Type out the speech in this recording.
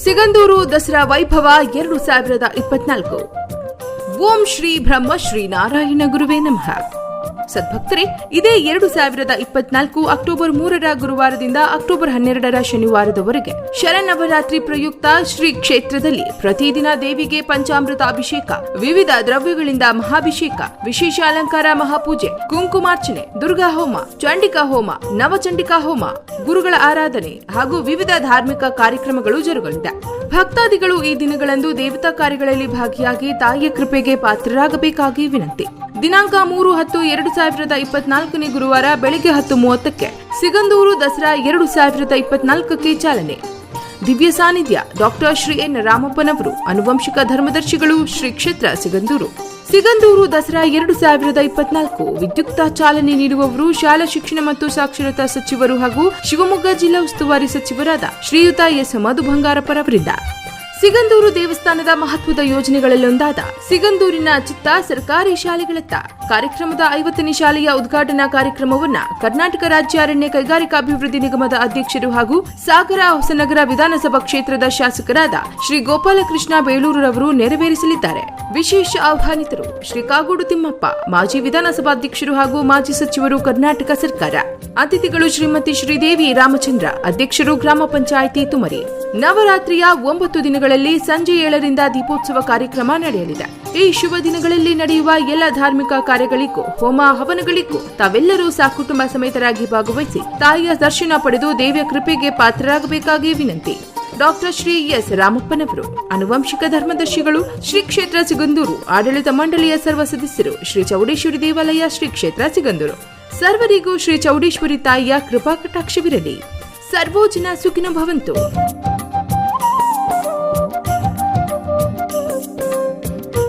ಸಿಗಂದೂರು ದಸರಾ ವೈಭವ 2024. ಓಂ ಶ್ರೀ ಬ್ರಹ್ಮ ಶ್ರೀ ನಾರಾಯಣ ಗುರುವೇ ನಮಃ. ಸದ್ಭಕ್ತರೇ, ಇದೇ 2024 ಅಕ್ಟೋಬರ್ 3ರ ಗುರುವಾರದಿಂದ ಅಕ್ಟೋಬರ್ 12ರ ಶನಿವಾರದವರೆಗೆ ಶರನ್ನವರಾತ್ರಿ ಪ್ರಯುಕ್ತ ಶ್ರೀ ಕ್ಷೇತ್ರದಲ್ಲಿ ಪ್ರತಿದಿನ ದೇವಿಗೆ ಪಂಚಾಮೃತ ಅಭಿಷೇಕ, ವಿವಿಧ ದ್ರವ್ಯಗಳಿಂದ ಮಹಾಭಿಷೇಕ, ವಿಶೇಷ ಅಲಂಕಾರ, ಮಹಾಪೂಜೆ, ಕುಂಕುಮಾರ್ಚನೆ, ದುರ್ಗಾ ಹೋಮ, ಚಂಡಿಕಾ ಹೋಮ, ನವಚಂಡಿಕಾ ಹೋಮ, ಗುರುಗಳ ಆರಾಧನೆ ಹಾಗೂ ವಿವಿಧ ಧಾರ್ಮಿಕ ಕಾರ್ಯಕ್ರಮಗಳು ಜರುಗಲಿದೆ. ಭಕ್ತಾದಿಗಳು ಈ ದಿನಗಳಂದು ದೇವತಾ ಕಾರ್ಯಗಳಲ್ಲಿ ಭಾಗಿಯಾಗಿ ತಾಯಿಯ ಕೃಪೆಗೆ ಪಾತ್ರರಾಗಬೇಕಾಗಿ ವಿನಂತಿ. ದಿನಾಂಕ 3/10/2024 ಗುರುವಾರ ಬೆಳಗ್ಗೆ 10:30ಕ್ಕೆ ಸಿಗಂದೂರು ದಸರಾ 2024ಕ್ಕೆ ಚಾಲನೆ. ದಿವ್ಯ ಸಾನ್ನಿಧ್ಯ ಡಾಕ್ಟರ್ ಶ್ರೀ ಎನ್ ರಾಮಪ್ಪನವರು, ಆನುವಂಶಿಕ ಧರ್ಮದರ್ಶಿಗಳು, ಶ್ರೀ ಕ್ಷೇತ್ರ ಸಿಗಂದೂರು. ಸಿಗಂದೂರು ದಸರಾ 2024 ವಿದ್ಯುಕ್ತ ಚಾಲನೆ ನೀಡುವವರು ಶಾಲಾ ಶಿಕ್ಷಣ ಮತ್ತು ಸಾಕ್ಷರತಾ ಸಚಿವರು ಹಾಗೂ ಶಿವಮೊಗ್ಗ ಜಿಲ್ಲಾ ಉಸ್ತುವಾರಿ ಸಚಿವರಾದ ಶ್ರೀಯುತ ಎಸ್ ಮಧು ಬಂಗಾರಪ್ಪರವರಿಂದ. ಸಿಗಂದೂರು ದೇವಸ್ಥಾನದ ಮಹತ್ವದ ಯೋಜನೆಗಳಲ್ಲೊಂದಾದ ಸಿಗಂದೂರಿನ ಚಿತ್ತ ಸರ್ಕಾರಿ ಶಾಲೆಗಳತ್ತ ಕಾರ್ಯಕ್ರಮದ 50ನೇ ಶಾಲೆಯ ಉದ್ಘಾಟನಾ ಕಾರ್ಯಕ್ರಮವನ್ನು ಕರ್ನಾಟಕ ರಾಜ್ಯ ಅರಣ್ಯ ಕೈಗಾರಿಕಾಭಿವೃದ್ಧಿ ನಿಗಮದ ಅಧ್ಯಕ್ಷರು ಹಾಗೂ ಸಾಗರ ಹೊಸನಗರ ವಿಧಾನಸಭಾ ಕ್ಷೇತ್ರದ ಶಾಸಕರಾದ ಶ್ರೀ ಗೋಪಾಲಕೃಷ್ಣ ಬೇಳೂರವರು ನೆರವೇರಿಸಲಿದ್ದಾರೆ. ವಿಶೇಷ ಆಹ್ವಾನಿತರು ಶ್ರೀ ಕಾಗೋಡು ತಿಮ್ಮಪ್ಪ, ಮಾಜಿ ವಿಧಾನಸಭಾಧ್ಯಕ್ಷರು ಹಾಗೂ ಮಾಜಿ ಸಚಿವರು, ಕರ್ನಾಟಕ ಸರ್ಕಾರ. ಅತಿಥಿಗಳು ಶ್ರೀಮತಿ ಶ್ರೀದೇವಿ ರಾಮಚಂದ್ರ, ಅಧ್ಯಕ್ಷರು, ಗ್ರಾಮ ಪಂಚಾಯಿತಿ ತುಮರಿ. ನವರಾತ್ರಿಯ 9 ದಿನಗಳಲ್ಲಿ ಸಂಜೆ 7ರಿಂದ ದೀಪೋತ್ಸವ ಕಾರ್ಯಕ್ರಮ ನಡೆಯಲಿದೆ. ಈ ಶುಭ ದಿನಗಳಲ್ಲಿ ನಡೆಯುವ ಎಲ್ಲ ಧಾರ್ಮಿಕ ಕಾರ್ಯಗಳಿಗೂ, ಹೋಮ ಹವನಗಳಿಗೂ ತಾವೆಲ್ಲರೂ ಸಕುಟುಂಬ ಸಮೇತರಾಗಿ ಭಾಗವಹಿಸಿ ತಾಯಿಯ ದರ್ಶನ ಪಡೆದು ದೇವಿಯ ಕೃಪೆಗೆ ಪಾತ್ರರಾಗಬೇಕಾಗಿ ವಿನಂತಿ. ಡಾಕ್ಟರ್ ಶ್ರೀ ಎಸ್ ರಾಮಪ್ಪನವರು, ಆನುವಂಶಿಕ ಧರ್ಮದರ್ಶಿಗಳು, ಶ್ರೀ ಕ್ಷೇತ್ರ ಸಿಗಂದೂರು. ಆಡಳಿತ ಮಂಡಳಿಯ ಸರ್ವ ಸದಸ್ಯರು, ಶ್ರೀ ಚೌಡೇಶ್ವರಿ ದೇವಾಲಯ, ಶ್ರೀ ಕ್ಷೇತ್ರ ಸಿಗಂದೂರು. ಸರ್ವರಿಗೂ ಶ್ರೀ ಚೌಡೇಶ್ವರಿ ತಾಯಿಯ ಕೃಪಾ ಕಟಾಕ್ಷವಿರಲಿ. ಸರ್ವೋ ಜನ ಸುಖಿನೋ ಭವಂತು.